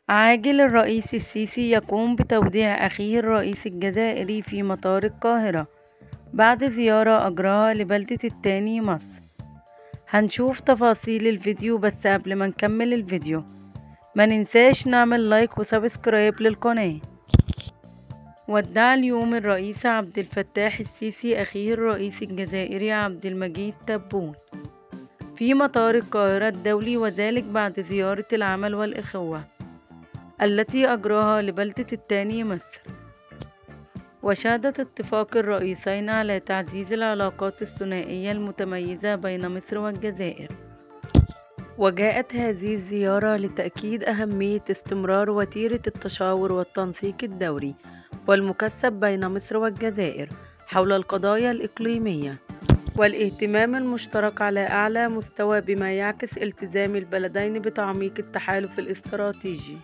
عاجل الرئيس السيسي يقوم بتوديع أخيه الرئيس الجزائري في مطار القاهرة بعد زيارة أجراها لبلدة التاني مصر. هنشوف تفاصيل الفيديو، بس قبل ما نكمل الفيديو ما ننساش نعمل لايك وسبسكرايب للقناة. ودع اليوم الرئيس عبد الفتاح السيسي أخيه الرئيس الجزائري عبد المجيد تبون في مطار القاهرة الدولي، وذلك بعد زيارة العمل والإخوة التي أجراها لبلدة التاني مصر. وشهدت اتفاق الرئيسين على تعزيز العلاقات الثنائية المتميزة بين مصر والجزائر، وجاءت هذه الزيارة لتأكيد أهمية استمرار وتيرة التشاور والتنسيق الدوري والمكثف بين مصر والجزائر حول القضايا الإقليمية والاهتمام المشترك على أعلى مستوى، بما يعكس التزام البلدين بتعميق التحالف الاستراتيجي.